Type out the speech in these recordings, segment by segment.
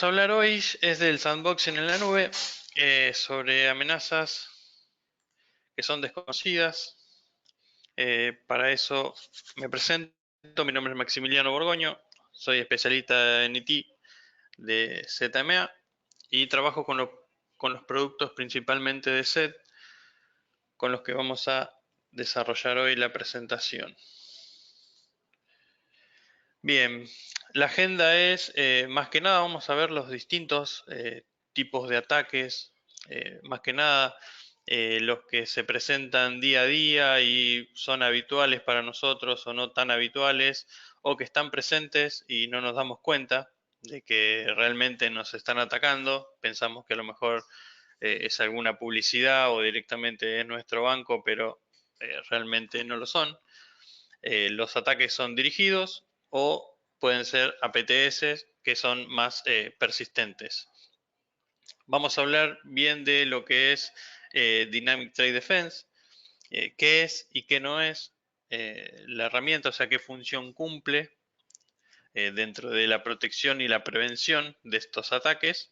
A hablar hoy es del sandboxing en la nube, sobre amenazas que son desconocidas. Para eso me presento, mi nombre es Maximiliano Borgoño, soy especialista en IT de ZMA y trabajo con los productos principalmente de SET con los que vamos a desarrollar hoy la presentación. Bien, la agenda es, más que nada vamos a ver los distintos tipos de ataques, más que nada los que se presentan día a día y son habituales para nosotros o no tan habituales, o que están presentes y no nos damos cuenta de que realmente nos están atacando. Pensamos que a lo mejor es alguna publicidad o directamente es nuestro banco, pero realmente no lo son. Los ataques son dirigidos o pueden ser APTS que son más persistentes. Vamos a hablar bien de lo que es Dynamic Trade Defense, qué es y qué no es la herramienta, o sea, qué función cumple dentro de la protección y la prevención de estos ataques,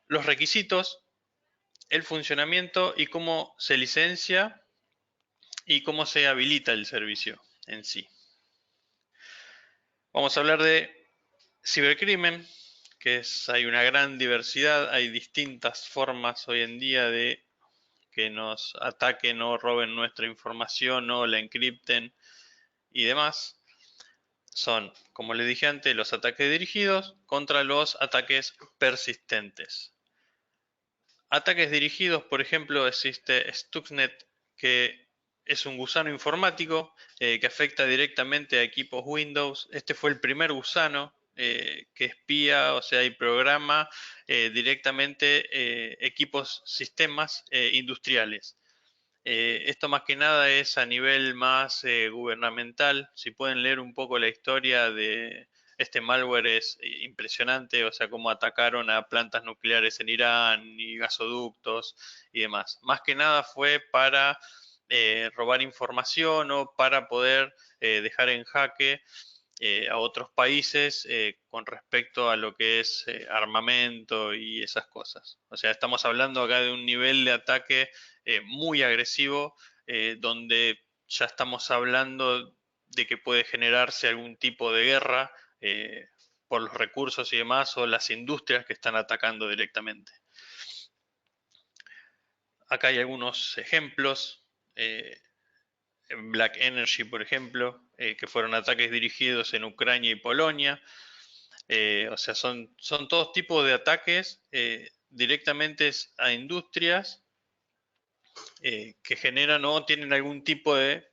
los requisitos, el funcionamiento y cómo se licencia y cómo se habilita el servicio en sí. Vamos a hablar de cibercrimen, hay una gran diversidad, hay distintas formas hoy en día de que nos ataquen o roben nuestra información o la encripten y demás. Son, como les dije antes, los ataques dirigidos contra los ataques persistentes. Ataques dirigidos, por ejemplo, existe Stuxnet, que es un gusano informático que afecta directamente a equipos Windows. Este fue el primer gusano que espía, o sea, y programa directamente equipos, sistemas industriales. Esto más que nada es a nivel más gubernamental. Si pueden leer un poco la historia de este malware es impresionante, o sea, cómo atacaron a plantas nucleares en Irán y gasoductos y demás. Más que nada fue para robar información o para poder dejar en jaque a otros países con respecto a lo que es armamento y esas cosas. O sea, estamos hablando acá de un nivel de ataque muy agresivo, donde ya estamos hablando de que puede generarse algún tipo de guerra por los recursos y demás, o las industrias que están atacando directamente. Acá hay algunos ejemplos. Black Energy, por ejemplo, que fueron ataques dirigidos en Ucrania y Polonia. O sea, son todos tipos de ataques directamente a industrias que generan o tienen algún tipo de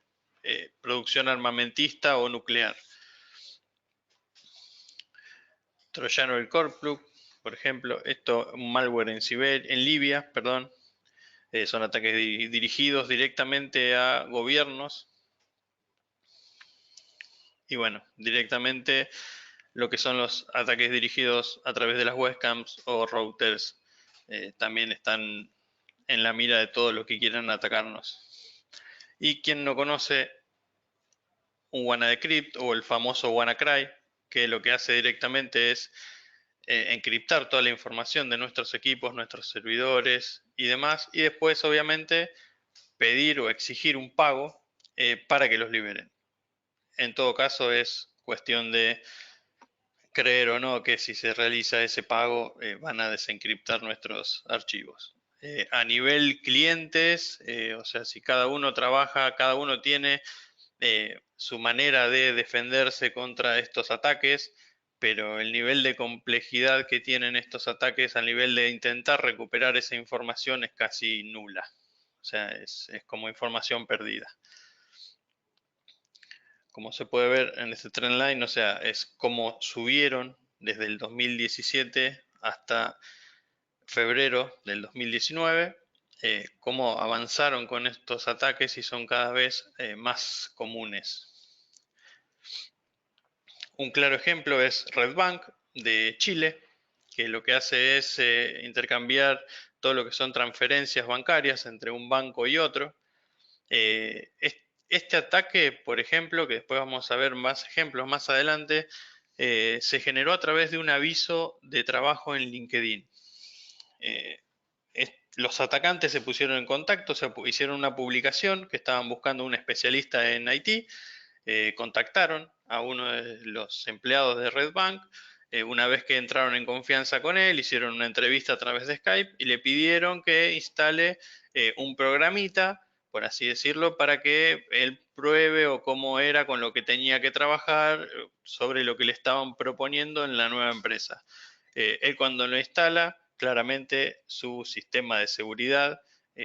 producción armamentista o nuclear. Troyano del Corplug, por ejemplo, esto, un malware en Libia, perdón, son ataques dirigidos directamente a gobiernos y bueno, directamente lo que son los ataques dirigidos a través de las webcams o routers también están en la mira de todos los que quieran atacarnos. Y quien no conoce un WannaDecrypt o el famoso WannaCry, que lo que hace directamente es encriptar toda la información de nuestros equipos, nuestros servidores y demás, y después obviamente pedir o exigir un pago para que los liberen. En todo caso es cuestión de creer o no que si se realiza ese pago van a desencriptar nuestros archivos. A nivel clientes, o sea, si cada uno trabaja, cada uno tiene su manera de defenderse contra estos ataques, pero el nivel de complejidad que tienen estos ataques a nivel de intentar recuperar esa información es casi nula. O sea, es como información perdida. Como se puede ver en este trendline, o sea, es como subieron desde el 2017 hasta febrero del 2019, cómo avanzaron con estos ataques y son cada vez más comunes. Un claro ejemplo es Redbank de Chile, que lo que hace es intercambiar todo lo que son transferencias bancarias entre un banco y otro. Este ataque, por ejemplo, que después vamos a ver más ejemplos más adelante, se generó a través de un aviso de trabajo en LinkedIn. Los atacantes se pusieron en contacto, hicieron una publicación que estaban buscando un especialista en IT, contactaron a uno de los empleados de Red Bank. Una vez que entraron en confianza con él, hicieron una entrevista a través de Skype y le pidieron que instale un programita, por así decirlo, para que él pruebe o cómo era con lo que tenía que trabajar sobre lo que le estaban proponiendo en la nueva empresa. Él cuando lo instala, claramente su sistema de seguridad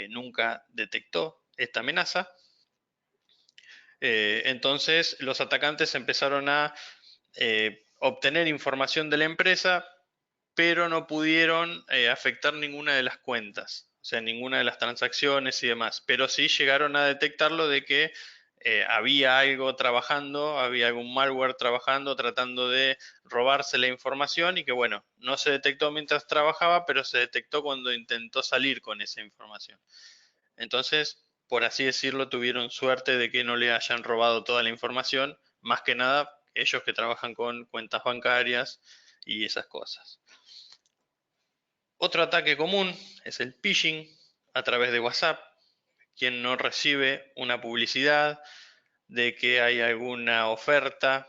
nunca detectó esta amenaza. Entonces los atacantes empezaron a obtener información de la empresa, pero no pudieron afectar ninguna de las cuentas, o sea, ninguna de las transacciones y demás, pero sí llegaron a detectarlo de que había algo trabajando, había algún malware trabajando, tratando de robarse la información y que bueno, no se detectó mientras trabajaba, pero se detectó cuando intentó salir con esa información. Entonces, por así decirlo, tuvieron suerte de que no le hayan robado toda la información, más que nada ellos que trabajan con cuentas bancarias y esas cosas. Otro ataque común es el phishing a través de WhatsApp. Quien no recibe una publicidad de que hay alguna oferta,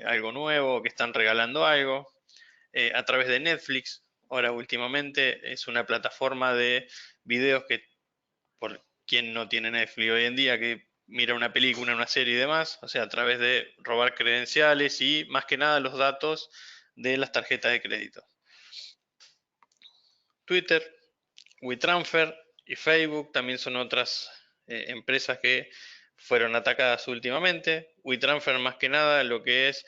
algo nuevo, que están regalando algo, a través de Netflix. Ahora últimamente es una plataforma de videos que, por quien no tiene Netflix hoy en día, que mira una película, una serie y demás, o sea, a través de robar credenciales y más que nada los datos de las tarjetas de crédito. Twitter, WeTransfer y Facebook también son otras empresas que fueron atacadas últimamente. WeTransfer más que nada lo que es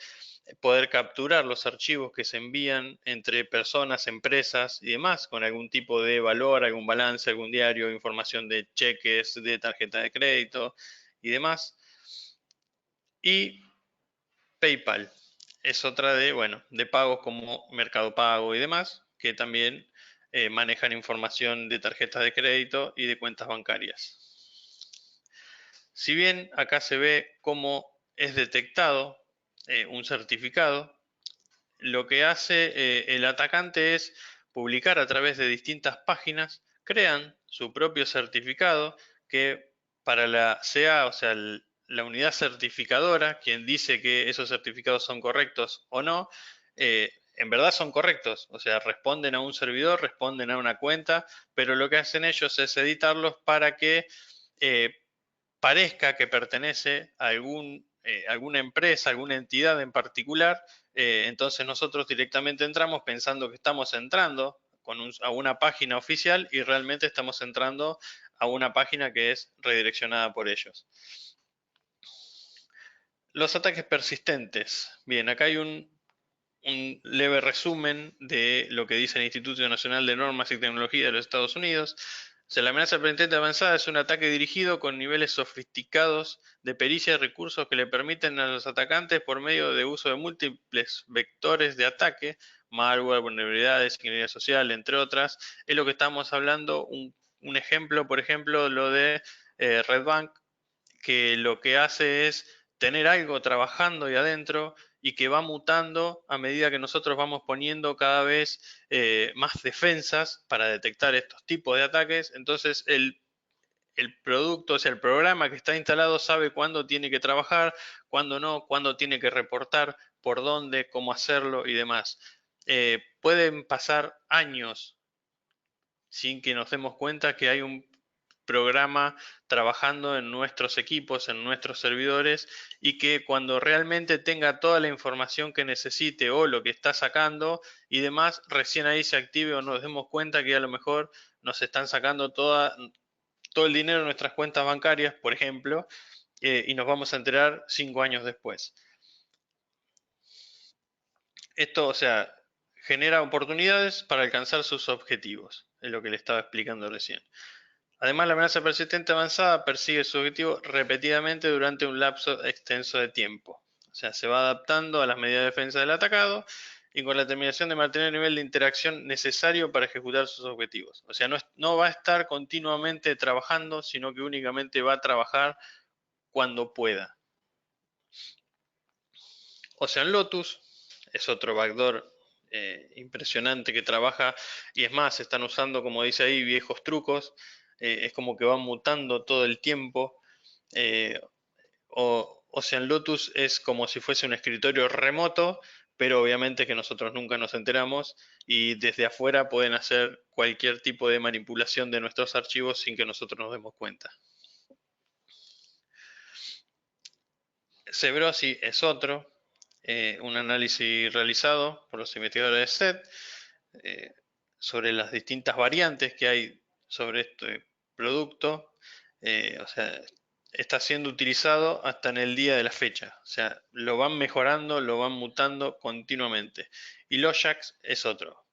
poder capturar los archivos que se envían entre personas, empresas y demás, con algún tipo de valor, algún balance, algún diario, información de cheques, de tarjeta de crédito y demás. Y PayPal es otra de, bueno, de pagos como Mercado Pago y demás, que también manejan información de tarjetas de crédito y de cuentas bancarias. Si bien acá se ve cómo es detectado un certificado, lo que hace el atacante es publicar a través de distintas páginas, crean su propio certificado que para la CA, o sea, la unidad certificadora, quien dice que esos certificados son correctos o no, en verdad son correctos, o sea, responden a un servidor, responden a una cuenta, pero lo que hacen ellos es editarlos para que eh, parezca que pertenece a alguna empresa, alguna entidad en particular. Entonces nosotros directamente entramos pensando que estamos entrando a una página oficial y realmente estamos entrando a una página que es redireccionada por ellos. Los ataques persistentes. Bien, acá hay un leve resumen de lo que dice el Instituto Nacional de Normas y Tecnología de los Estados Unidos. O sea, la amenaza persistente avanzada es un ataque dirigido con niveles sofisticados de pericia y recursos que le permiten a los atacantes, por medio de uso de múltiples vectores de ataque, malware, vulnerabilidades, ingeniería social, entre otras. Es lo que estamos hablando. Un ejemplo, por ejemplo, lo de Red Bank, que lo que hace es tener algo trabajando ahí adentro y que va mutando a medida que nosotros vamos poniendo cada vez más defensas para detectar estos tipos de ataques. Entonces el producto, o sea, el programa que está instalado sabe cuándo tiene que trabajar, cuándo no, cuándo tiene que reportar, por dónde, cómo hacerlo y demás. Pueden pasar años sin que nos demos cuenta que hay un programa trabajando en nuestros equipos, en nuestros servidores, y que cuando realmente tenga toda la información que necesite o lo que está sacando y demás, recién ahí se active o nos demos cuenta que a lo mejor nos están sacando todo el dinero de nuestras cuentas bancarias, por ejemplo, y nos vamos a enterar 5 años después. Esto, o sea, genera oportunidades para alcanzar sus objetivos, es lo que le estaba explicando recién. Además, la amenaza persistente avanzada persigue su objetivo repetidamente durante un lapso extenso de tiempo. O sea, se va adaptando a las medidas de defensa del atacado y con la determinación de mantener el nivel de interacción necesario para ejecutar sus objetivos. O sea, no va a estar continuamente trabajando, sino que únicamente va a trabajar cuando pueda. Ocean Lotus es otro backdoor impresionante que trabaja, y es más, están usando, como dice ahí, viejos trucos. Es como que van mutando todo el tiempo. eh, o Ocean Lotus es como si fuese un escritorio remoto, pero obviamente que nosotros nunca nos enteramos, y desde afuera pueden hacer cualquier tipo de manipulación de nuestros archivos sin que nosotros nos demos cuenta. Sebrosi es otro, un análisis realizado por los investigadores de SET, eh, sobre las distintas variantes que hay sobre este producto. O sea, está siendo utilizado hasta en el día de la fecha. O sea, lo van mejorando, lo van mutando continuamente. Y Lojax es otro.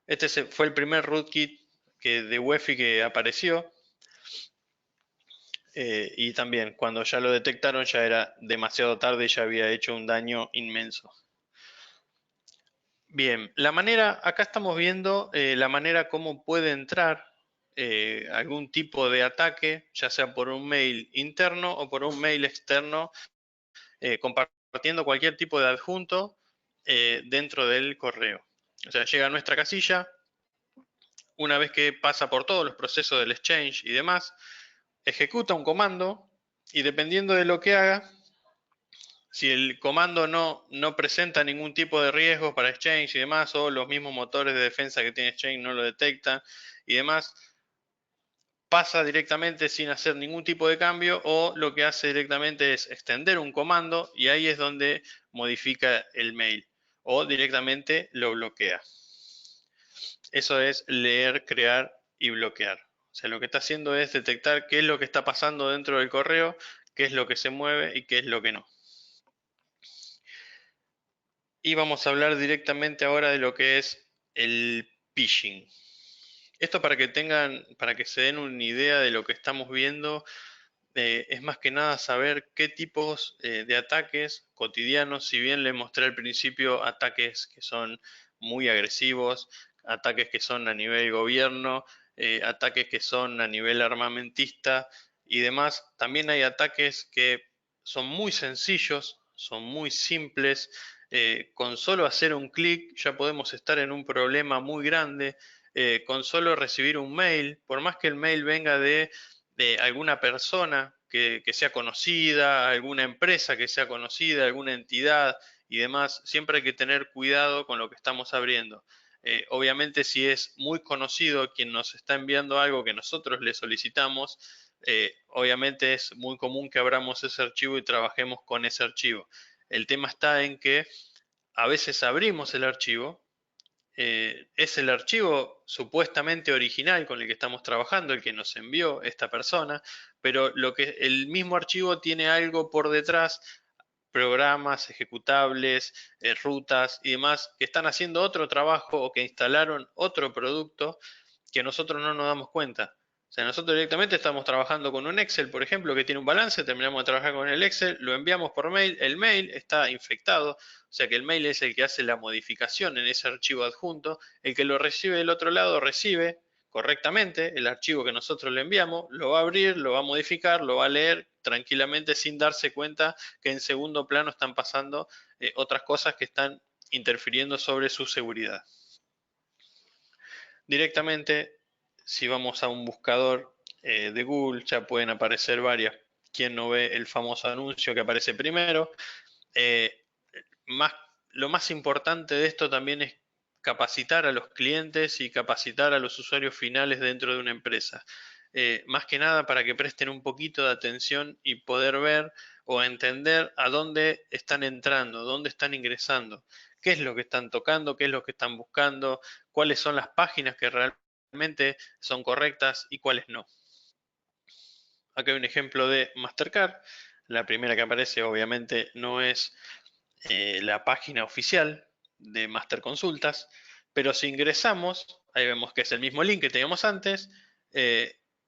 Este fue el primer rootkit de UEFI que apareció. Y también cuando ya lo detectaron ya era demasiado tarde y ya había hecho un daño inmenso. Bien, acá estamos viendo la manera como puede entrar algún tipo de ataque, ya sea por un mail interno o por un mail externo, compartiendo cualquier tipo de adjunto dentro del correo. O sea, llega a nuestra casilla, una vez que pasa por todos los procesos del exchange y demás, ejecuta un comando y dependiendo de lo que haga, si el comando no presenta ningún tipo de riesgo para Exchange y demás, o los mismos motores de defensa que tiene Exchange no lo detectan y demás, pasa directamente sin hacer ningún tipo de cambio, o lo que hace directamente es extender un comando y ahí es donde modifica el mail o directamente lo bloquea. Eso es leer, crear y bloquear. O sea, lo que está haciendo es detectar qué es lo que está pasando dentro del correo, qué es lo que se mueve y qué es lo que no. Y vamos a hablar directamente ahora de lo que es el phishing. Esto para que se den una idea de lo que estamos viendo, es más que nada saber qué tipos de ataques cotidianos, si bien les mostré al principio ataques que son muy agresivos, ataques que son a nivel gobierno, ataques que son a nivel armamentista y demás, también hay ataques que son muy sencillos, son muy simples. Con solo hacer un clic ya podemos estar en un problema muy grande. Con solo recibir un mail, por más que el mail venga de alguna persona que sea conocida, alguna empresa que sea conocida, alguna entidad y demás, siempre hay que tener cuidado con lo que estamos abriendo. Obviamente, si es muy conocido quien nos está enviando algo que nosotros le solicitamos, obviamente es muy común que abramos ese archivo y trabajemos con ese archivo. El tema está en que a veces abrimos el archivo, es el archivo supuestamente original con el que estamos trabajando, el que nos envió esta persona, pero el mismo archivo tiene algo por detrás, programas, ejecutables, rutas y demás, que están haciendo otro trabajo o que instalaron otro producto que nosotros no nos damos cuenta. O sea, nosotros directamente estamos trabajando con un Excel, por ejemplo, que tiene un balance, terminamos de trabajar con el Excel, lo enviamos por mail, el mail está infectado, o sea que el mail es el que hace la modificación en ese archivo adjunto, el que lo recibe del otro lado recibe correctamente el archivo que nosotros le enviamos, lo va a abrir, lo va a modificar, lo va a leer tranquilamente sin darse cuenta que en segundo plano están pasando otras cosas que están interfiriendo sobre su seguridad. Directamente, si vamos a un buscador de Google, ya pueden aparecer varias. Quien no ve el famoso anuncio que aparece primero. Eh, más, lo más importante de esto también es capacitar a los clientes y capacitar a los usuarios finales dentro de una empresa. Más que nada para que presten un poquito de atención y poder ver o entender a dónde están entrando, dónde están ingresando, qué es lo que están tocando, qué es lo que están buscando, cuáles son las páginas que realmente son correctas y cuáles no. Acá hay un ejemplo de Mastercard. La primera que aparece obviamente no es la página oficial de Master Consultas, pero si ingresamos, ahí vemos que es el mismo link que teníamos antes,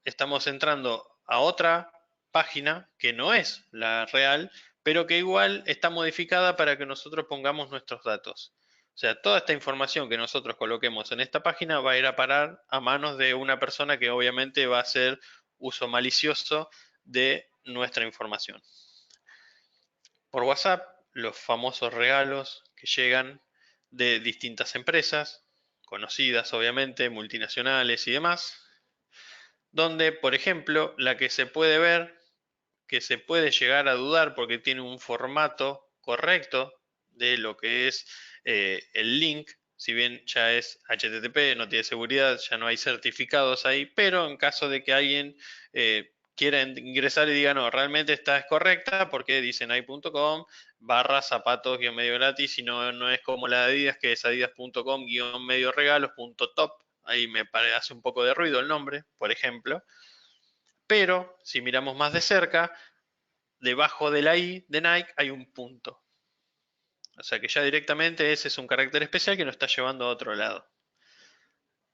estamos entrando a otra página que no es la real, pero que igual está modificada para que nosotros pongamos nuestros datos. O sea, toda esta información que nosotros coloquemos en esta página va a ir a parar a manos de una persona que obviamente va a hacer uso malicioso de nuestra información. Por WhatsApp, los famosos regalos que llegan de distintas empresas, conocidas obviamente, multinacionales y demás, donde, por ejemplo, la que se puede ver, que se puede llegar a dudar porque tiene un formato correcto de lo que es el link, si bien ya es HTTP, no tiene seguridad, ya no hay certificados ahí, pero en caso de que alguien quiera ingresar y diga, no, realmente esta es correcta porque dicen ahí.com barra zapatos guión medio gratis y no, no es como la de Adidas que es adidas.com guión medio regalos punto top. Ahí me hace un poco de ruido el nombre, por ejemplo. Pero si miramos más de cerca, debajo de la I de Nike hay un punto. O sea que ya directamente ese es un carácter especial que nos está llevando a otro lado.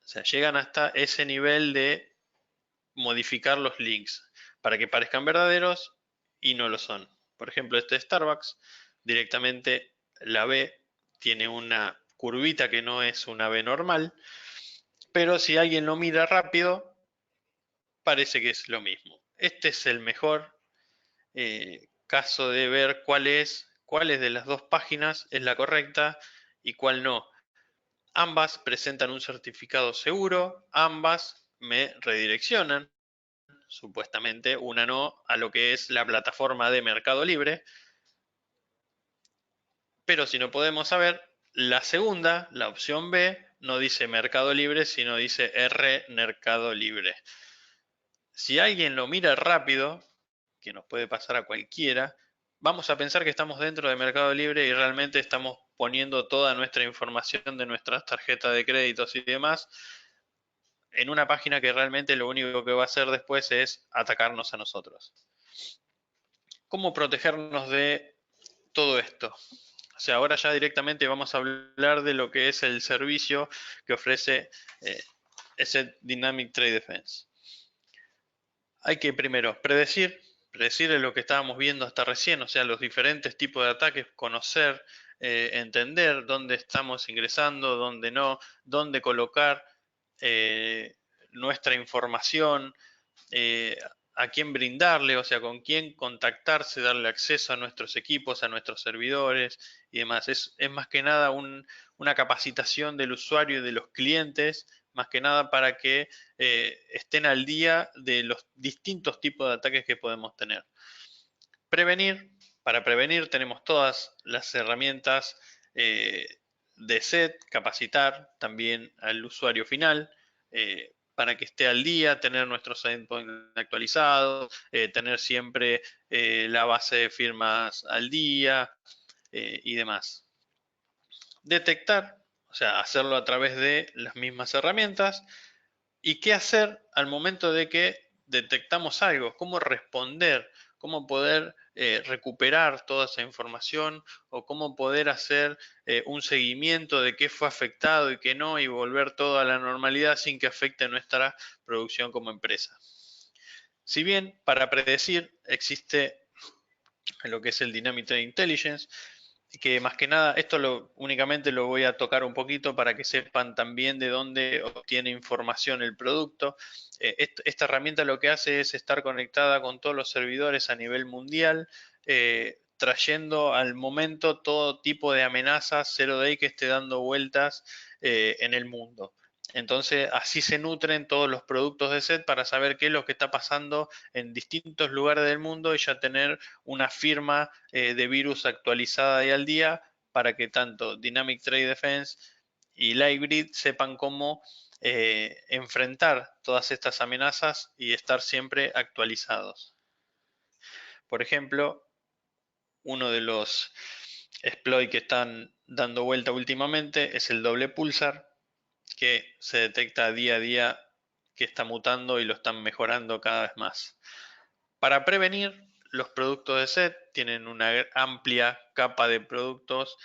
O sea, llegan hasta ese nivel de modificar los links para que parezcan verdaderos y no lo son. Por ejemplo, este Starbucks, directamente la B tiene una curvita que no es una B normal, pero si alguien lo mira rápido, parece que es lo mismo. Este es el mejor caso de ver cuál es de las dos páginas es la correcta y cuál no. Ambas presentan un certificado seguro, ambas me redireccionan, supuestamente, una no a lo que es la plataforma de Mercado Libre, pero si no podemos saber, la segunda, la opción B, no dice Mercado Libre, sino dice R Mercado Libre. Si alguien lo mira rápido, que nos puede pasar a cualquiera, vamos a pensar que estamos dentro de Mercado Libre y realmente estamos poniendo toda nuestra información de nuestras tarjetas de créditos y demás en una página que realmente lo único que va a hacer después es atacarnos a nosotros. ¿Cómo protegernos de todo esto? O sea, ahora ya directamente vamos a hablar de lo que es el servicio que ofrece ese Dynamic Trade Defense. Hay que primero predecir lo que estábamos viendo hasta recién, o sea, los diferentes tipos de ataques, conocer, entender dónde estamos ingresando, dónde no, dónde colocar eh, nuestra información, eh, a quién brindarle, o sea, con quién contactarse, darle acceso a nuestros equipos, a nuestros servidores y demás. Es más que nada una capacitación del usuario y de los clientes, más que nada para que estén al día de los distintos tipos de ataques que podemos tener. Prevenir, para prevenir tenemos todas las herramientas eh, de SET, capacitar también al usuario final para que esté al día, tener nuestros endpoints actualizados, tener siempre la base de firmas al día y demás. Detectar, o sea, hacerlo a través de las mismas herramientas. ¿Y qué hacer al momento de que detectamos algo? ¿Cómo responder? ¿Cómo poder recuperar toda esa información? ¿O cómo poder hacer un seguimiento de qué fue afectado y qué no y volver todo a la normalidad sin que afecte nuestra producción como empresa? Si bien para predecir existe lo que es el Dynamic Trade Intelligence, que más que nada, únicamente lo voy a tocar un poquito para que sepan también de dónde obtiene información el producto. Esta herramienta lo que hace es estar conectada con todos los servidores a nivel mundial, trayendo al momento todo tipo de amenazas 0 day que esté dando vueltas en el mundo. Entonces, así se nutren todos los productos de SET para saber qué es lo que está pasando en distintos lugares del mundo y ya tener una firma de virus actualizada y al día para que tanto Dynamic Trade Defense y LiveGrid sepan cómo enfrentar todas estas amenazas y estar siempre actualizados. Por ejemplo, uno de los exploits que están dando vuelta últimamente es el doble pulsar, que se detecta día a día que está mutando y lo están mejorando cada vez más. Para prevenir, los productos de SET tienen una amplia capa de productos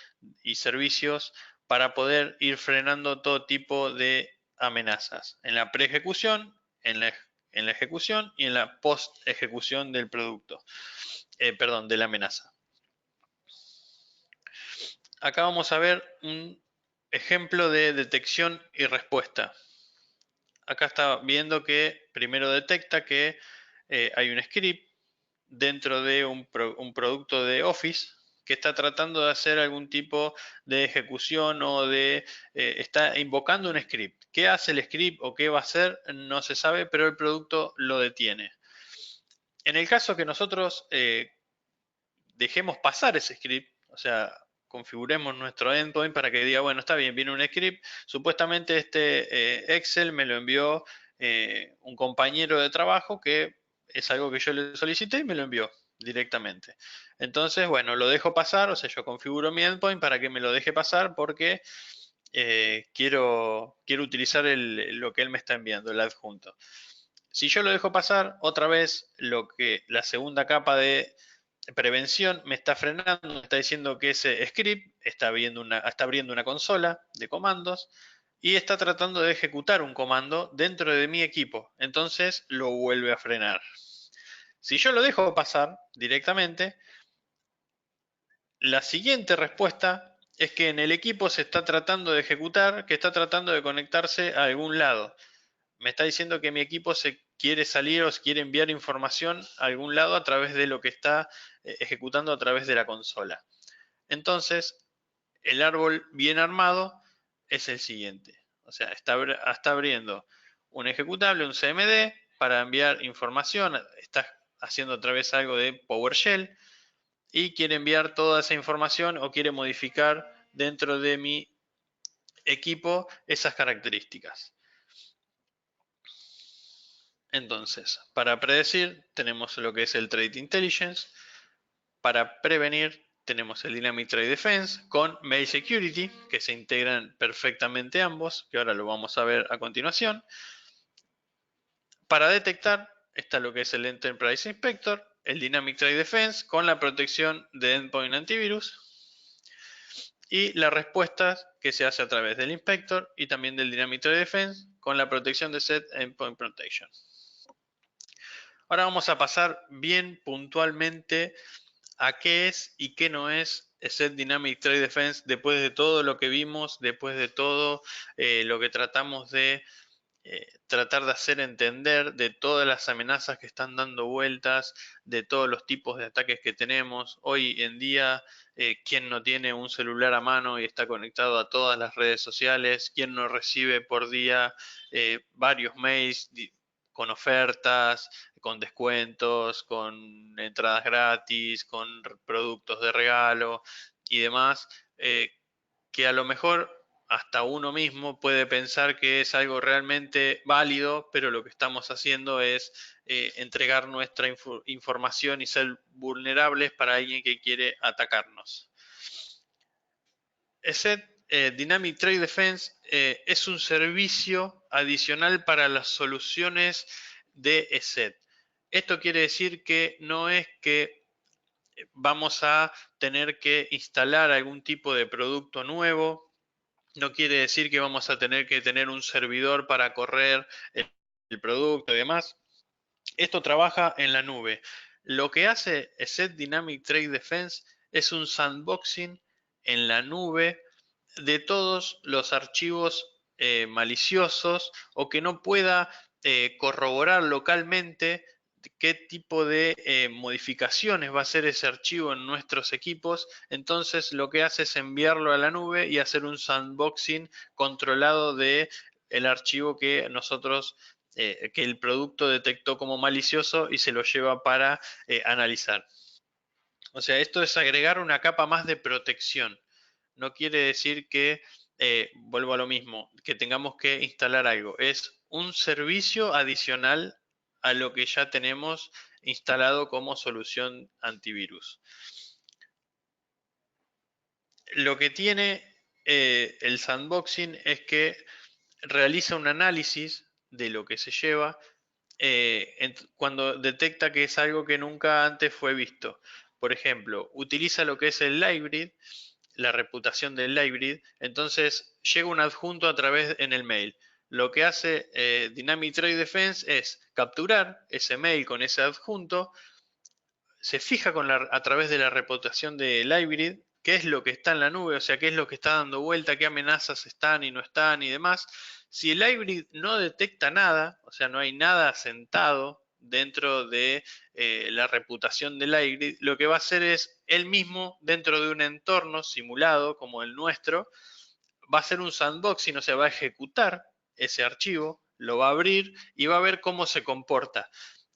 y servicios para poder ir frenando todo tipo de amenazas en la pre-ejecución, en la ejecución y en la post-ejecución del producto, perdón, de la amenaza. Acá vamos a ver un ejemplo de detección y respuesta. Acá está viendo que primero detecta que hay un script dentro de un producto de Office que está tratando de hacer algún tipo de ejecución o está invocando un script. ¿Qué hace el script o qué va a hacer? No se sabe, pero el producto lo detiene. En el caso que nosotros dejemos pasar ese script, o sea, configuremos nuestro endpoint para que diga, bueno, está bien, viene un script, supuestamente este Excel me lo envió un compañero de trabajo que es algo que yo le solicité y me lo envió directamente. Entonces, bueno, lo dejo pasar, o sea, yo configuro mi endpoint para que me lo deje pasar porque quiero utilizar lo que él me está enviando, el adjunto. Si yo lo dejo pasar, otra vez la segunda capa de prevención me está frenando, me está diciendo que ese script está abriendo una consola de comandos y está tratando de ejecutar un comando dentro de mi equipo. Entonces lo vuelve a frenar. Si yo lo dejo pasar directamente, la siguiente respuesta es que en el equipo se está tratando de ejecutar, que está tratando de conectarse a algún lado. Me está diciendo que mi equipo se quiere salir o se quiere enviar información a algún lado a través de lo que está ejecutando a través de la consola. Entonces, el árbol bien armado es el siguiente. O sea, está abriendo un ejecutable, un CMD, para enviar información. Está haciendo otra vez algo de PowerShell y quiere enviar toda esa información o quiere modificar dentro de mi equipo esas características. Entonces, para predecir tenemos lo que es el Trade Intelligence. Para prevenir tenemos el Dynamic Trade Defense con Mail Security, que se integran perfectamente ambos, que ahora lo vamos a ver a continuación. Para detectar está lo que es el Enterprise Inspector, el Dynamic Trade Defense con la protección de Endpoint Antivirus y la respuesta que se hace a través del Inspector y también del Dynamic Trade Defense con la protección de Set Endpoint Protection. Ahora vamos a pasar bien puntualmente a qué es y qué no es Set Dynamic Trade Defense después de todo lo que vimos, después de todo lo que tratamos de tratar de hacer entender, de todas las amenazas que están dando vueltas, de todos los tipos de ataques que tenemos. Hoy en día, ¿quién no tiene un celular a mano y está conectado a todas las redes sociales? ¿Quién no recibe por día varios mails con ofertas, con descuentos, con entradas gratis, con productos de regalo y demás? Que a lo mejor hasta uno mismo puede pensar que es algo realmente válido, pero lo que estamos haciendo es entregar nuestra información y ser vulnerables para alguien que quiere atacarnos. ESET Dynamic Trade Defense es un servicio adicional para las soluciones de ESET. Esto quiere decir que no es que vamos a tener que instalar algún tipo de producto nuevo. No quiere decir que vamos a tener que tener un servidor para correr el producto y demás. Esto trabaja en la nube. Lo que hace ESET Dynamic Trade Defense es un sandboxing en la nube de todos los archivos maliciosos o que no pueda corroborar localmente qué tipo de modificaciones va a hacer ese archivo en nuestros equipos. Entonces lo que hace es enviarlo a la nube y hacer un sandboxing controlado de el archivo que nosotros que el producto detectó como malicioso y se lo lleva para analizar. O sea, esto es agregar una capa más de protección. No quiere decir que, vuelvo a lo mismo, que tengamos que instalar algo. Es un servicio adicional a lo que ya tenemos instalado como solución antivirus. Lo que tiene el sandboxing es que realiza un análisis de lo que se lleva cuando detecta que es algo que nunca antes fue visto. Por ejemplo, utiliza lo que es el LiveRead, la reputación del LiveRead, entonces llega un adjunto a través en el mail. Lo que hace Dynamic Trade Defense es capturar ese mail con ese adjunto, se fija a través de la reputación de LiveRead qué es lo que está en la nube, o sea, qué es lo que está dando vuelta, qué amenazas están y no están y demás. Si el LiveRead no detecta nada, o sea, no hay nada asentado dentro de la reputación del iGrid, lo que va a hacer es él mismo, dentro de un entorno simulado como el nuestro, va a hacer un sandboxing, o sea, va a ejecutar ese archivo, lo va a abrir y va a ver cómo se comporta.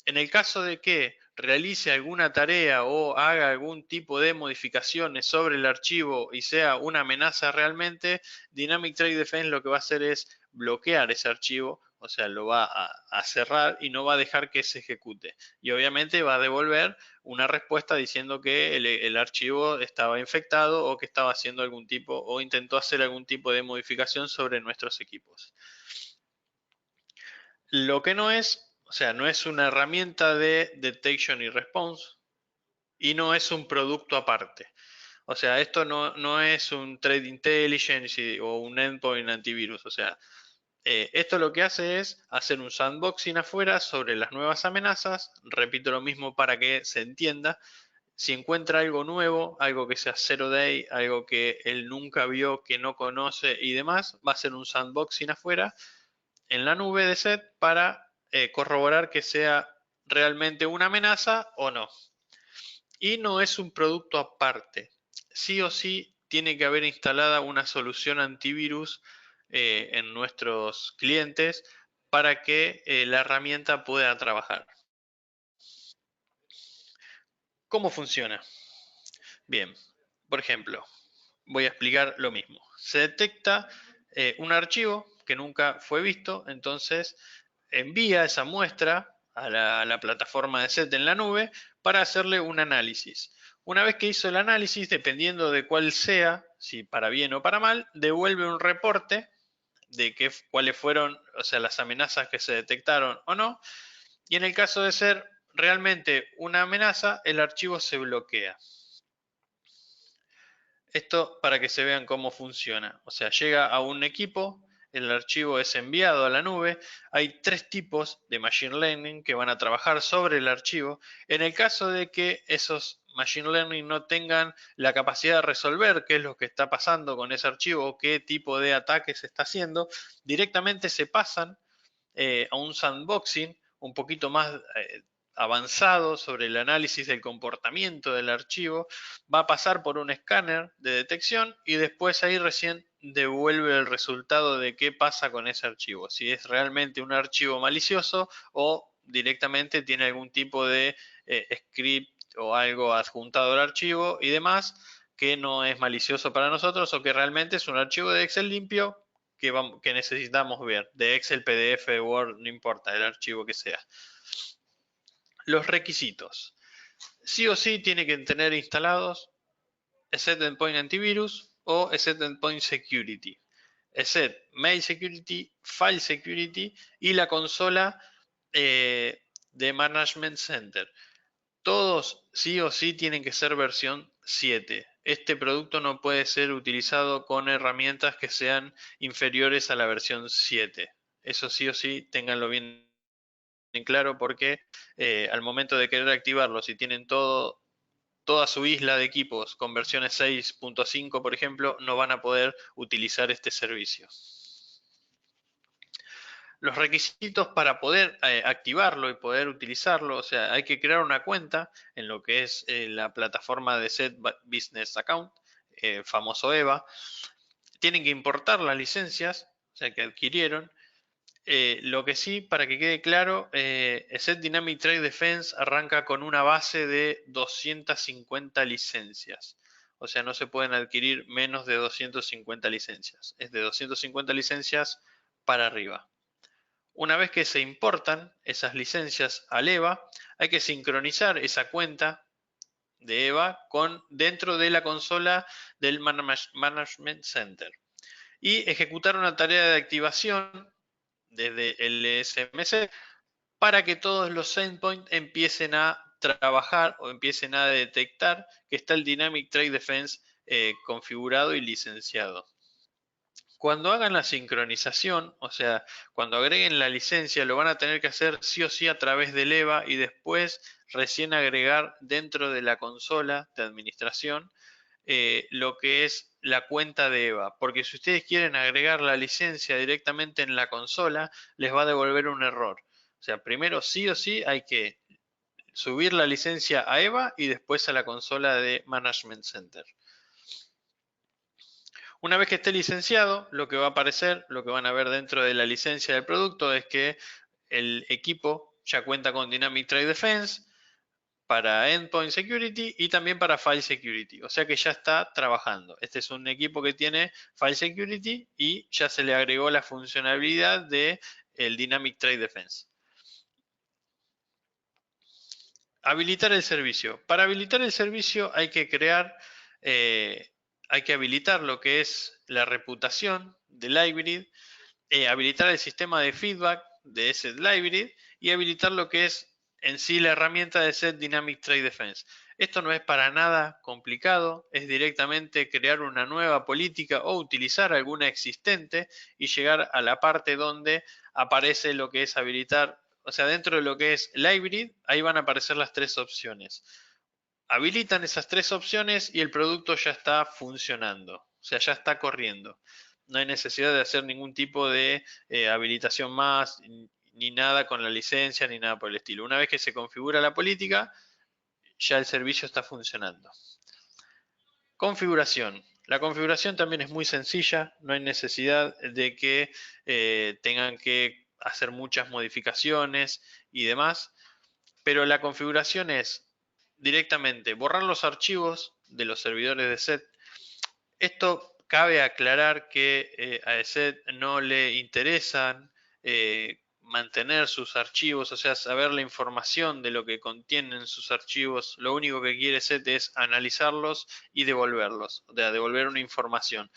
En el caso de que realice alguna tarea o haga algún tipo de modificaciones sobre el archivo y sea una amenaza realmente, Dynamic Trade Defense lo que va a hacer es bloquear ese archivo, o sea, lo va a cerrar y no va a dejar que se ejecute. Y obviamente va a devolver una respuesta diciendo que el archivo estaba infectado o que estaba haciendo algún tipo o intentó hacer algún tipo de modificación sobre nuestros equipos. Lo que no es, o sea, no es una herramienta de detection y response y no es un producto aparte. O sea, esto no es un Trade Intelligence o un endpoint antivirus. O sea, esto lo que hace es hacer un sandboxing afuera sobre las nuevas amenazas. Repito lo mismo para que se entienda. Si encuentra algo nuevo, algo que sea zero day, algo que él nunca vio, que no conoce y demás, va a ser un sandboxing afuera en la nube de SET para corroborar que sea realmente una amenaza o no. Y no es un producto aparte. Sí o sí tiene que haber instalada una solución antivirus en nuestros clientes para que la herramienta pueda trabajar. ¿Cómo funciona? Bien, por ejemplo, voy a explicar lo mismo. Se detecta un archivo que nunca fue visto, entonces envía esa muestra a la plataforma de SET en la nube para hacerle un análisis. Una vez que hizo el análisis, dependiendo de cuál sea, si para bien o para mal, devuelve un reporte de cuáles fueron, o sea, las amenazas que se detectaron o no. Y en el caso de ser realmente una amenaza, el archivo se bloquea. Esto para que se vean cómo funciona. O sea, llega a un equipo, el archivo es enviado a la nube. Hay tres tipos de Machine Learning que van a trabajar sobre el archivo. En el caso de que esos Machine Learning no tengan la capacidad de resolver qué es lo que está pasando con ese archivo o qué tipo de ataque se está haciendo, directamente se pasan a un sandboxing un poquito más avanzado sobre el análisis del comportamiento del archivo, va a pasar por un escáner de detección y después ahí recién devuelve el resultado de qué pasa con ese archivo, si es realmente un archivo malicioso o directamente tiene algún tipo de script o algo adjuntado al archivo y demás que no es malicioso para nosotros o que realmente es un archivo de Excel limpio que necesitamos ver, de Excel, PDF, Word, no importa, el archivo que sea. Los requisitos. Sí o sí tiene que tener instalados ESET Endpoint Antivirus o ESET Endpoint Security. ESET Mail Security, File Security y la consola de Management Center. Todos sí o sí tienen que ser versión 7. Este producto no puede ser utilizado con herramientas que sean inferiores a la versión 7. Eso sí o sí, ténganlo bien en claro porque al momento de querer activarlo, si tienen toda su isla de equipos con versiones 6.5, por ejemplo, no van a poder utilizar este servicio. Los requisitos para poder activarlo y poder utilizarlo, o sea, hay que crear una cuenta en lo que es la plataforma de Set Business Account, famoso EVA. Tienen que importar las licencias, o sea, que adquirieron. Lo que sí, para que quede claro, Set Dynamic Trade Defense arranca con una base de 250 licencias. O sea, no se pueden adquirir menos de 250 licencias. Es de 250 licencias para arriba. Una vez que se importan esas licencias al EVA, hay que sincronizar esa cuenta de EVA dentro de la consola del Management Center y ejecutar una tarea de activación desde el SMC para que todos los endpoints empiecen a trabajar o empiecen a detectar que está el Dynamic Trade Defense configurado y licenciado. Cuando hagan la sincronización, o sea, cuando agreguen la licencia, lo van a tener que hacer sí o sí a través del EVA y después recién agregar dentro de la consola de administración lo que es la cuenta de EVA. Porque si ustedes quieren agregar la licencia directamente en la consola, les va a devolver un error. O sea, primero sí o sí hay que subir la licencia a EVA y después a la consola de Management Center. Una vez que esté licenciado, lo que va a aparecer, lo que van a ver dentro de la licencia del producto es que el equipo ya cuenta con Dynamic Trade Defense para Endpoint Security y también para File Security. O sea que ya está trabajando. Este es un equipo que tiene File Security y ya se le agregó la funcionalidad de el Dynamic Trade Defense. Habilitar el servicio. Para habilitar el servicio hay que hay que habilitar lo que es la reputación del hybrid, habilitar el sistema de feedback de ese hybrid y habilitar lo que es en sí la herramienta de Set Dynamic Trade Defense. Esto no es para nada complicado, es directamente crear una nueva política o utilizar alguna existente y llegar a la parte donde aparece lo que es habilitar, o sea, dentro de lo que es el hybrid, ahí van a aparecer las tres opciones. Habilitan esas tres opciones y el producto ya está funcionando, o sea, ya está corriendo. No hay necesidad de hacer ningún tipo de habilitación más, ni nada con la licencia, ni nada por el estilo. Una vez que se configura la política, ya el servicio está funcionando. Configuración. La configuración también es muy sencilla, no hay necesidad de que tengan que hacer muchas modificaciones y demás, pero la configuración es directamente borrar los archivos de los servidores de set. Esto cabe aclarar que a ESET no le interesan mantener sus archivos, o sea, saber la información de lo que contienen sus archivos. Lo único que quiere ESET es analizarlos y devolverlos, o sea, devolver una información.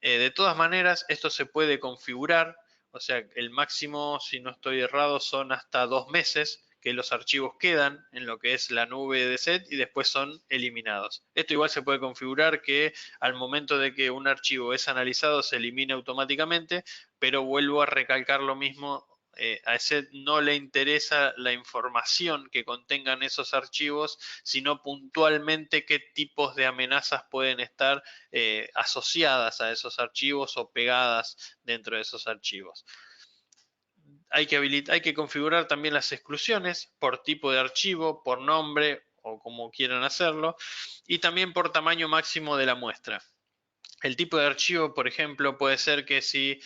De todas maneras, esto se puede configurar, o sea, el máximo, si no estoy errado, son hasta 2 meses que los archivos quedan en lo que es la nube de set y después son eliminados. Esto igual se puede configurar que al momento de que un archivo es analizado se elimina automáticamente, pero vuelvo a recalcar lo mismo. A ESET no le interesa la información que contengan esos archivos, sino puntualmente qué tipos de amenazas pueden estar asociadas a esos archivos o pegadas dentro de esos archivos. Hay que configurar también las exclusiones por tipo de archivo, por nombre o como quieran hacerlo, y también por tamaño máximo de la muestra. El tipo de archivo, por ejemplo, puede ser que si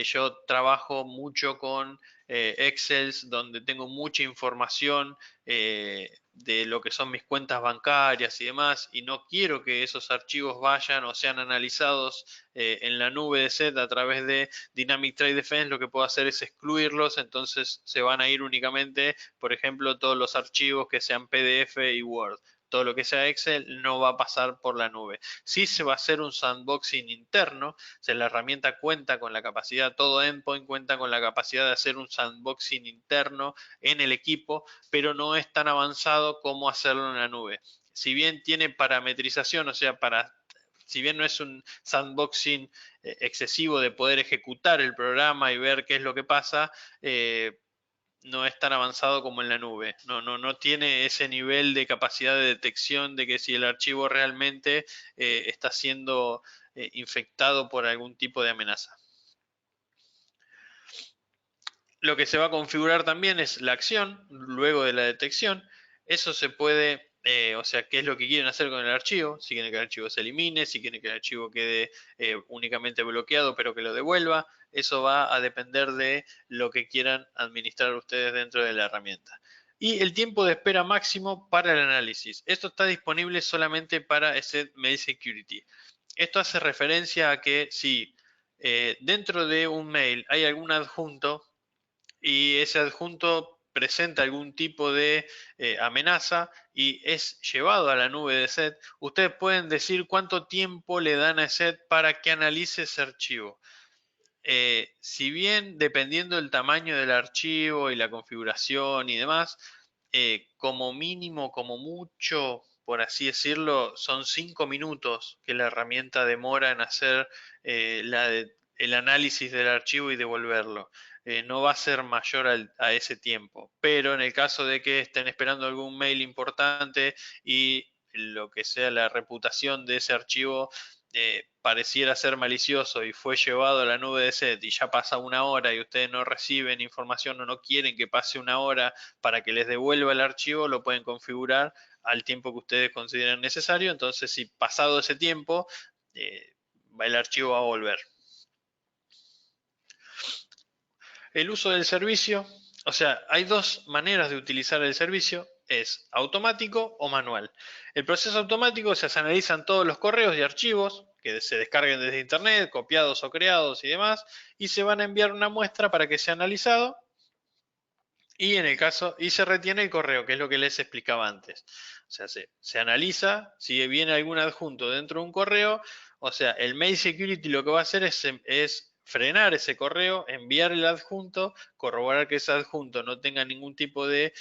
yo trabajo mucho con Excel, donde tengo mucha información de lo que son mis cuentas bancarias y demás, y no quiero que esos archivos vayan o sean analizados en la nube de set a través de Dynamic Trade Defense, lo que puedo hacer es excluirlos, entonces se van a ir únicamente, por ejemplo, todos los archivos que sean PDF y Word. Todo lo que sea Excel no va a pasar por la nube. Sí se va a hacer un sandboxing interno, o sea, la herramienta cuenta con la capacidad, todo endpoint cuenta con la capacidad de hacer un sandboxing interno en el equipo, pero no es tan avanzado como hacerlo en la nube. Si bien tiene parametrización, o sea, si bien no es un sandboxing excesivo de poder ejecutar el programa y ver qué es lo que pasa, no es tan avanzado como en la nube. No tiene ese nivel de capacidad de detección de que si el archivo realmente está siendo infectado por algún tipo de amenaza. Lo que se va a configurar también es la acción luego de la detección. Eso se puede, o sea, qué es lo que quieren hacer con el archivo. Si quieren que el archivo se elimine, si quieren que el archivo quede únicamente bloqueado pero que lo devuelva. Eso va a depender de lo que quieran administrar ustedes dentro de la herramienta. Y el tiempo de espera máximo para el análisis. Esto está disponible solamente para ESET Mail Security. Esto hace referencia a que si dentro de un mail hay algún adjunto y ese adjunto presenta algún tipo de amenaza y es llevado a la nube de set, ustedes pueden decir cuánto tiempo le dan a set para que analice ese archivo. Si bien dependiendo del tamaño del archivo y la configuración y demás, como mínimo, como mucho, por así decirlo, son 5 minutos que la herramienta demora en hacer el análisis del archivo y devolverlo. No va a ser mayor a ese tiempo, pero en el caso de que estén esperando algún mail importante y lo que sea la reputación de ese archivo pareciera ser malicioso y fue llevado a la nube de SET y ya pasa una hora y ustedes no reciben información o no quieren que pase una hora para que les devuelva el archivo, lo pueden configurar al tiempo que ustedes consideren necesario. Entonces, si pasado ese tiempo, el archivo va a volver. El uso del servicio, o sea, hay dos maneras de utilizar el servicio, es automático o manual. El proceso automático, se analizan todos los correos y archivos que se descarguen desde internet, copiados o creados y demás, y se van a enviar una muestra para que sea analizado y en el caso, y se retiene el correo, que es lo que les explicaba antes. O sea, se analiza, si viene algún adjunto dentro de un correo, o sea, el mail security lo que va a hacer es frenar ese correo, enviar el adjunto, corroborar que ese adjunto no tenga ningún tipo de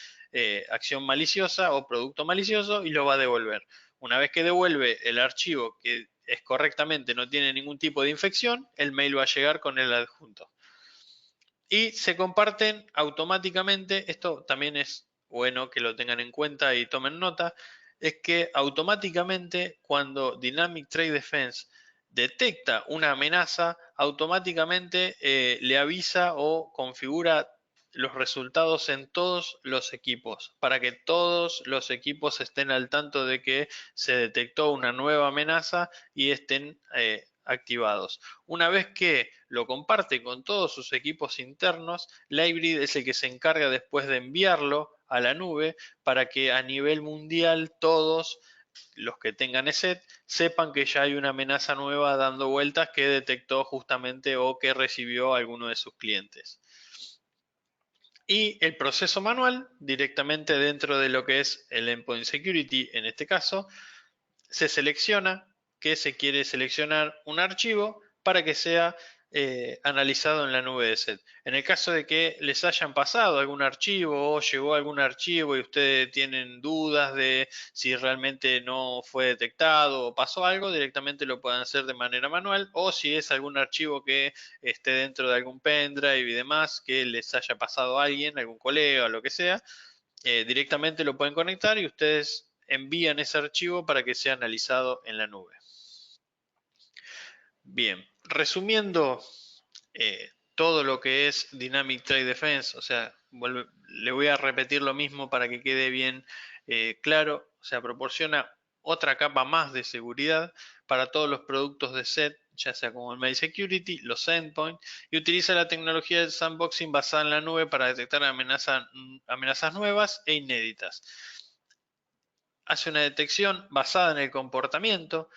acción maliciosa o producto malicioso y lo va a devolver. Una vez que devuelve el archivo que es correctamente, no tiene ningún tipo de infección, el mail va a llegar con el adjunto y se comparten automáticamente. Esto también es bueno que lo tengan en cuenta y tomen nota, es que automáticamente cuando Dynamic Trade Defense detecta una amenaza, automáticamente le avisa o configura los resultados en todos los equipos, para que todos los equipos estén al tanto de que se detectó una nueva amenaza y estén activados. Una vez que lo comparte con todos sus equipos internos, LiveRead es el que se encarga después de enviarlo a la nube para que a nivel mundial todos los que tengan ESET sepan que ya hay una amenaza nueva dando vueltas que detectó justamente o que recibió alguno de sus clientes. Y el proceso manual, directamente dentro de lo que es el Endpoint Security, en este caso, se selecciona que se quiere seleccionar un archivo para que sea analizado en la nube de SET. En el caso de que les hayan pasado algún archivo o llegó algún archivo y ustedes tienen dudas de si realmente no fue detectado o pasó algo, directamente lo pueden hacer de manera manual, o si es algún archivo que esté dentro de algún pendrive y demás que les haya pasado a alguien, algún colega o lo que sea, directamente lo pueden conectar y ustedes envían ese archivo para que sea analizado en la nube. Bien, resumiendo todo lo que es Dynamic Trade Defense, o sea, le voy a repetir lo mismo para que quede bien claro, o sea, proporciona otra capa más de seguridad para todos los productos de SET, ya sea como el Mail Security, los Endpoint, y utiliza la tecnología del sandboxing basada en la nube para detectar amenazas nuevas e inéditas. Hace una detección basada en el comportamiento,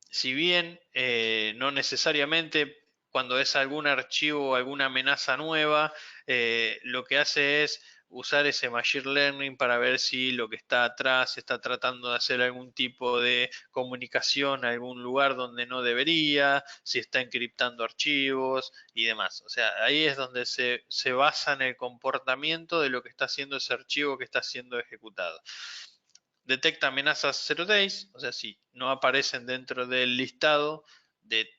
si bien no necesariamente cuando es algún archivo o alguna amenaza nueva, lo que hace es usar ese machine learning para ver si lo que está atrás está tratando de hacer algún tipo de comunicación a algún lugar donde no debería, si está encriptando archivos y demás. O sea, ahí es donde se basa en el comportamiento de lo que está haciendo ese archivo que está siendo ejecutado. Detecta amenazas 0 days, o sea, si no aparecen dentro del listado de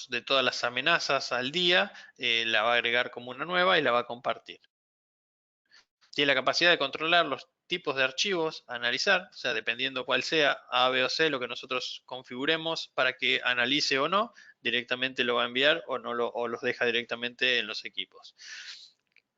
de todas las amenazas al día, la va a agregar como una nueva y la va a compartir. Tiene la capacidad de controlar los tipos de archivos a analizar, o sea, dependiendo cuál sea A, B o C, lo que nosotros configuremos para que analice o no, directamente lo va a enviar o, no o los deja directamente en los equipos.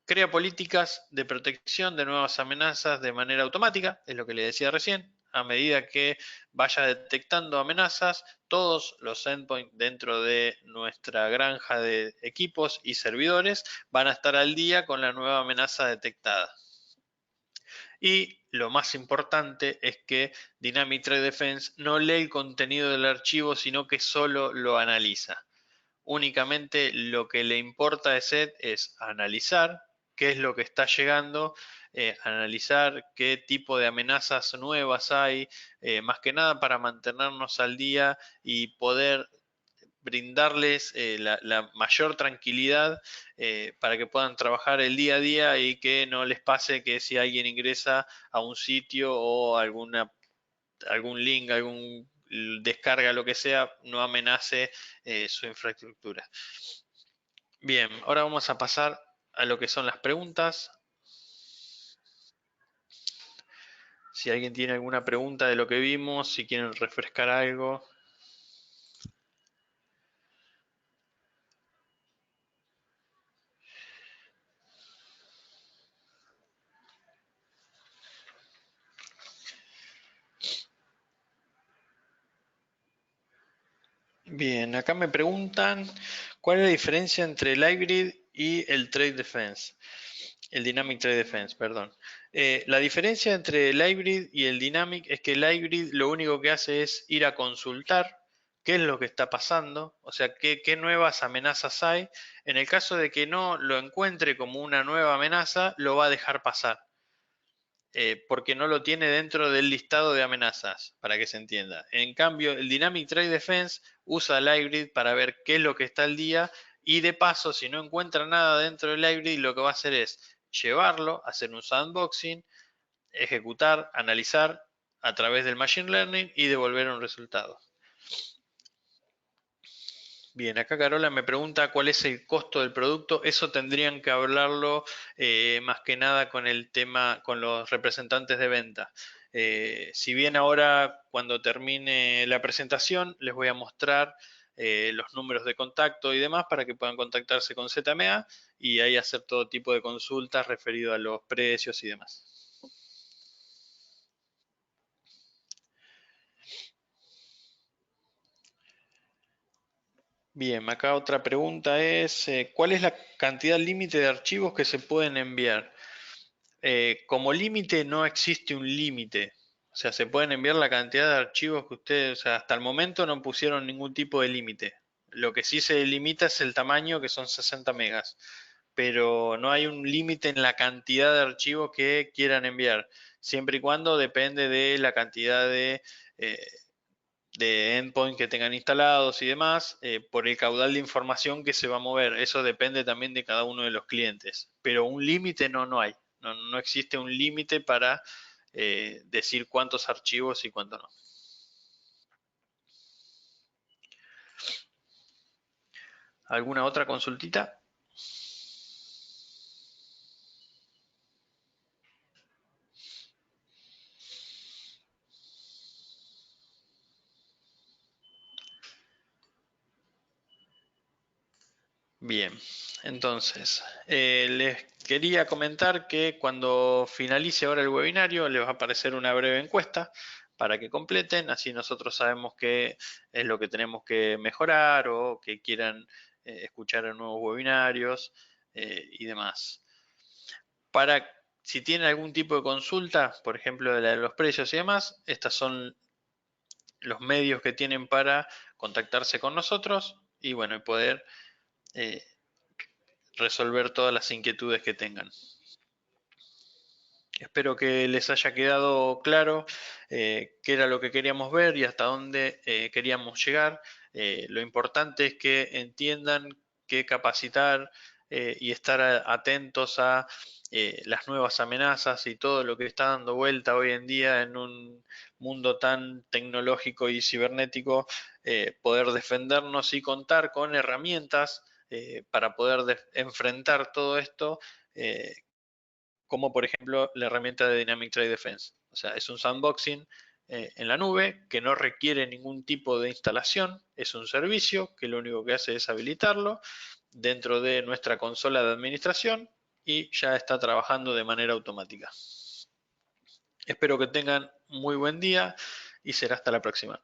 Crea políticas de protección de nuevas amenazas de manera automática, es lo que le decía recién. A medida que vaya detectando amenazas, todos los endpoints dentro de nuestra granja de equipos y servidores van a estar al día con la nueva amenaza detectada. Y lo más importante es que Dynamic Threat Defense no lee el contenido del archivo, sino que solo lo analiza. Únicamente lo que le importa a SET es analizar qué es lo que está llegando, analizar qué tipo de amenazas nuevas hay, más que nada para mantenernos al día y poder brindarles la mayor tranquilidad para que puedan trabajar el día a día y que no les pase que si alguien ingresa a un sitio o algún link, algún descarga, lo que sea, no amenace su infraestructura. Bien, ahora vamos a pasar a lo que son las preguntas. Si alguien tiene alguna pregunta de lo que vimos, si quieren refrescar algo. Bien, acá me preguntan cuál es la diferencia entre el hybrid y el trade defense. El Dynamic Trade Defense, perdón. La diferencia entre el hybrid y el Dynamic es que el hybrid lo único que hace es ir a consultar qué es lo que está pasando, o sea, qué nuevas amenazas hay. En el caso de que no lo encuentre como una nueva amenaza, lo va a dejar pasar, porque no lo tiene dentro del listado de amenazas, para que se entienda. En cambio, el Dynamic Trade Defense usa el hybrid para ver qué es lo que está al día y de paso, si no encuentra nada dentro del hybrid, lo que va a hacer es llevarlo, hacer un sandboxing, ejecutar, analizar a través del Machine Learning y devolver un resultado. Bien, acá Carola me pregunta cuál es el costo del producto. Eso tendrían que hablarlo más que nada con el tema, con los representantes de venta. Si bien ahora cuando termine la presentación les voy a mostrar los números de contacto y demás para que puedan contactarse con ZMA y ahí hacer todo tipo de consultas referido a los precios y demás. Bien, acá otra pregunta es, ¿cuál es la cantidad límite de archivos que se pueden enviar? Como límite no existe un límite. O sea, se pueden enviar la cantidad de archivos que ustedes, o sea, hasta el momento no pusieron ningún tipo de límite. Lo que sí se limita es el tamaño, que son 60 megas. Pero no hay un límite en la cantidad de archivos que quieran enviar. Siempre y cuando depende de la cantidad eh, de endpoint que tengan instalados y demás, por el caudal de información que se va a mover. Eso depende también de cada uno de los clientes. Pero un límite no hay. No existe un límite para decir cuántos archivos y cuánto no. ¿Alguna otra consultita? Bien, entonces, les quería comentar que cuando finalice ahora el webinario les va a aparecer una breve encuesta para que completen, así nosotros sabemos qué es lo que tenemos que mejorar o que quieran escuchar en nuevos webinarios y demás. Para, si tienen algún tipo de consulta, por ejemplo de la de los precios y demás, estos son los medios que tienen para contactarse con nosotros y bueno, y poder eh, resolver todas las inquietudes que tengan. Espero que les haya quedado claro qué era lo que queríamos ver y hasta dónde queríamos llegar. Lo importante es que entiendan que capacitar y estar atentos a las nuevas amenazas y todo lo que está dando vuelta hoy en día en un mundo tan tecnológico y cibernético, poder defendernos y contar con herramientas para poder enfrentar todo esto, como por ejemplo la herramienta de Dynamic Trade Defense. O sea, es un sandboxing en la nube que no requiere ningún tipo de instalación, es un servicio que lo único que hace es habilitarlo dentro de nuestra consola de administración y ya está trabajando de manera automática. Espero que tengan muy buen día y será hasta la próxima.